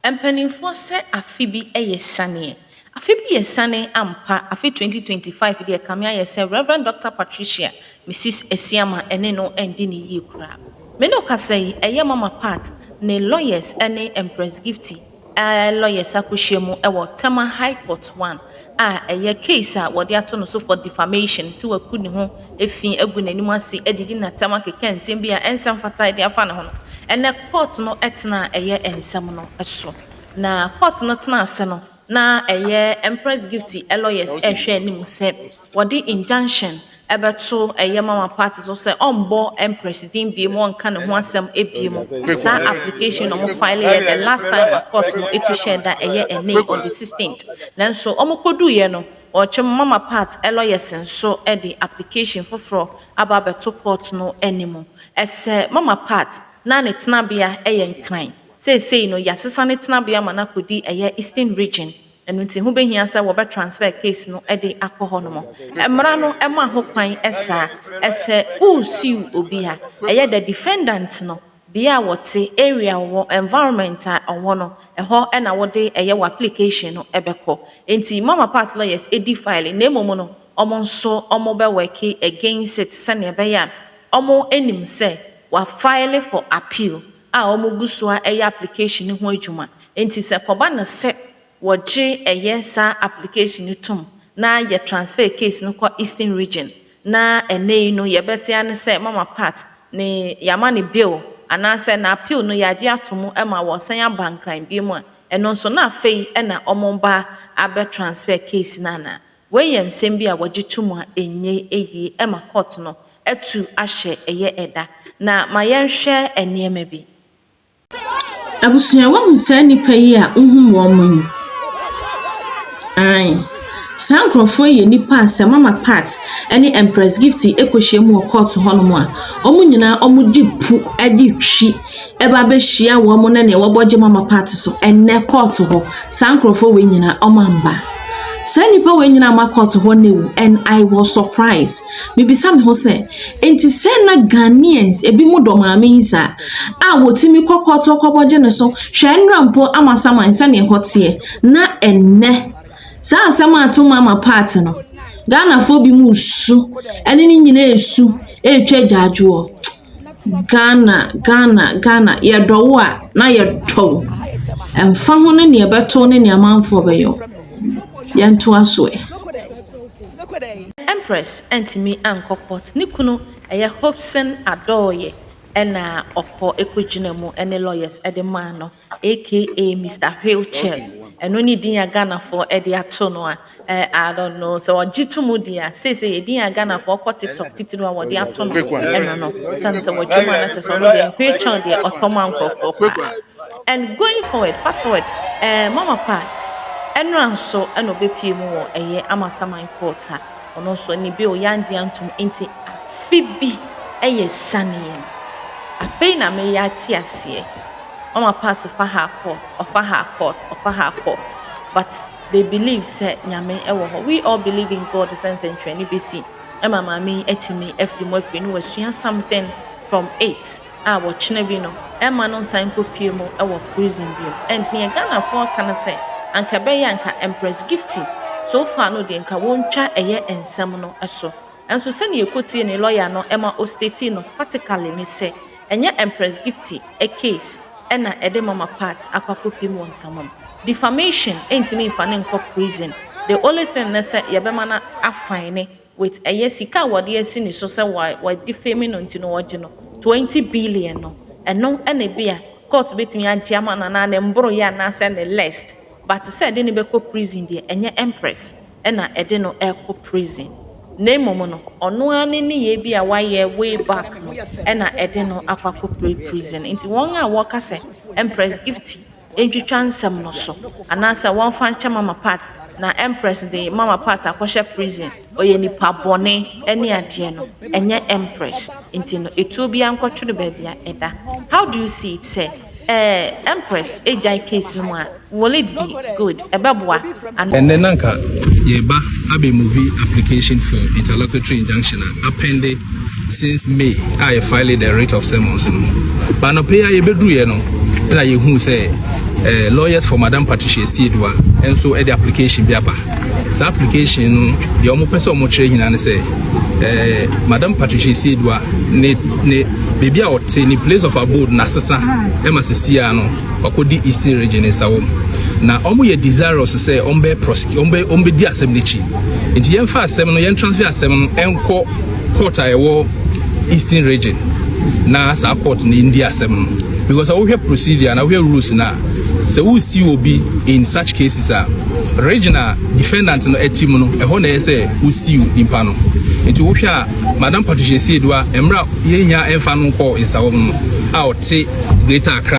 Mpanimfoɔ sɛ afe bi yɛ sane. Afe bi yɛ sane ampa. Afe 2025 deɛ kame ayɛ sɛ Reverend Dr. Patricia Mrs. Esiama ɛne no ndi ne yie koraa. Me ne ɔkasa yi ɛyɛ Mama Pat ne lawyers ne Empress Gifty lawyers akɔhyia mu wɔ Tema High Court 1 a ɛyɛ case a wɔde ato no so for defamation si waku ne ho efi agu n'anim ase adidi n'atam akeka nsɛm bi a ɛnsɛm fata de afa ne ho no. Ɛnɛ court no ɛtena ɛyɛ nsɛm no so. Na court no tena ase no na ɛyɛ Empress Gifty lawyers ɛhwɛ anim sɛ wɔde injunction ɛbɛto ɛyɛ Mama Party so sɛ ɔmbɔ Empress din bie mu ɔnka ne ho asɛm ebie mu. Saa application ɔmo file yɛ the last time a court no etu hyɛ da ɛyɛ ɛne on the 16th. Nanso ɔmo koduiɛ no ɔkyɛ Mama Part lawyers nso ɛde application foforɔ aba abɛto court no anim. Ɛsɛ Mama Part na ne tenabea ɛyɛ nkran. Sei no yasesa ne tenabea ma na kodi ɛyɛ Eastern region. Ɛno nti ho behia sɛ wɔbɛ transfer case no ɛde akɔ hɔ no mo. Mmara no ɛma ho kwan ɛsaa. Ɛsɛ usiw obi ha. Ɛyɛ the defendant no bia wɔte area wɔ environment a ɔwɔ no ɛhɔ ɛna wɔde ɛyɛ wɔ application no ɛbɛkɔ. Enti Mama Part lawyers edi file na emom no ɔmo nso ɔmo bɛ work against it sɛnea ɛbɛyɛ a ɔmo enim sɛ wa file for appeal a ɔmo gu so a ɛyɛ application ho adwuma. Enti sɛ kɔba na sɛ wɔgye ɛyɛ saa application no tom na yɛ transfer case no kɔ Eastern region na ɛnɛ no yɛbɛte ane sɛ Mama Part ne yama ne bill anaasɛ na appeal no yɛagye ato mu ma wɔsan aba nkran bi mu a ɛno nso na afei ɛna ɔmo ba abɛ transfer case na na wɔyɛ nsɛm bi a wɔgye to mu a enye eyie ma court no etu ahyɛ ɛyɛ ɛda na ma yɛnhwɛ nneɛma bi. Abusua wɔn sɛ nipa yi a nhum wɔn mu. Ai. Saa nkrɔfoɔ yɛ nipa a sɛ Mama Part ɛne Empress Gifty ekohyia mu wɔ court hɔ no mu a ɔmo nyinaa ɔmo di pu adi twi ɛba bɛhyia wɔn na nea wɔbɔgye Mama Part so ɛnɛ court hɔ saa nkrɔfoɔ wɔ nyinaa ɔmo amba. Saa nipa wɔ nyinaa ma court hɔ newu and I was surprised. Bibisa me ho sɛ enti sɛ na Ghanaians ebi mu dɔ maame yi sa a wotimi kɔ court kɔbɔgye ne so hwɛ nnrampo amasaman sɛ ne hɔteɛ na ɛnɛ saa asɛm ato Mama Part no Ghana fo bi mu su ɛne ne nyina esu etwa gyaadwoɔ Ghana yɛdɔwo a na yɛdɔwo ɛmfa ho ne ne yɛbɛto ne ne amanfo bɛyɔ yɛnto asoe. Empress antimi ankɔ court ne kunu ɛyɛ Hobson Adɔɔyɛ ɛna ɔkɔ ekogyina mu ɛne lawyers ɛde maa no aka Mr. Wheelchair ɛno ne din a Ghana for ɛde ato no a I don't know so ɔgye to mu dia say din a Ghana for ɔkɔ TikTok titiri a wɔde ato no ɛno no san sɛ wɔdwuma na kyerɛ sɛ ɔno deɛ Wheelchair deɛ ɔtɔma nkrɔfoɔ paa. And going forward fast forward Mama Part ɛnra nso ɛna obepie mu wɔ ɛyɛ Amasaman court a ɔno nso ne bi oyandi antum enti afe bi ɛyɛ sane afei na me ya ti aseɛ Mama Part fa her court but they believe say nyame ɛwɔ hɔ. We all believe in God sense and training besi ɛma maame etimi afiri mu afiri no wasua something from 8 a wɔkyena bi no ɛma no nsan kopie mu ɛwɔ prison bi and ne Ghana for kana sɛ anka bɛyɛ anka Empress Gifty so far no de nka wontwa ɛyɛ ensɛm no ɛso enso sɛ ne yɛkotie ne lawyer no ɛma o state no practically ne sɛ ɛnyɛ Empress Gifty a case ɛna ɛde Mama Part akwakopi mu nsɛm defamation entimi mfa ne nkɔ prison. The only thing na sɛ yɛbɛma na afine with ɛyɛ sika wɔde asi ne so sɛ wɔ defaming no ntino wɔgye no 20 billion no ɛno ɛna bia court betimi agye ama na ne mboro yɛ anasɛ ne list but sɛ de ne bɛkɔ prison deɛ ɛnyɛ Empress ɛna ɛde no ɛkɔ prison na mmom no ɔno ane ne yɛ bi a wayɛ way back no ɛna ɛde no akɔ prison nti wɔn a wɔka sɛ Empress Gifty entwitwa nsɛm no so anasa wɔn fa nkyɛ Mama Part na Empress de Mama Part akɔhyɛ prison oyɛ nipa bɔne ɛne adeɛ no ɛnyɛ Empress nti no etuo bi ankɔtwere baabi a ɛda. How do you see it say Empress AJ case no mu a will it be good ɛbɛboa and then nanka yeba abe movie application for interlocutory injunction appended since May I filed the writ of summons no but no pay yebedru ye no na yehu say lawyers for Madam Patricia Siedwa and so the application biapa. The application the omo person omo chere nyina ne say Madam Patricia Siedwa ne baby a wote ni place of abode na sesa e masisia no akodi Eastern region nsawom na omo ye desirous say ombe prosecute ombe di assembly chi nti yen fa asem no yen transfer asem no enko court ayewo Eastern region na sa court ni India asem no because we have procedure and we have rules na so we see will be in such cases regional defendant no etim no e ho na say we see impa no nti wo hwa Madam Patricia Siedwa emra yenya emfa no ko insawom no a ote Greater Accra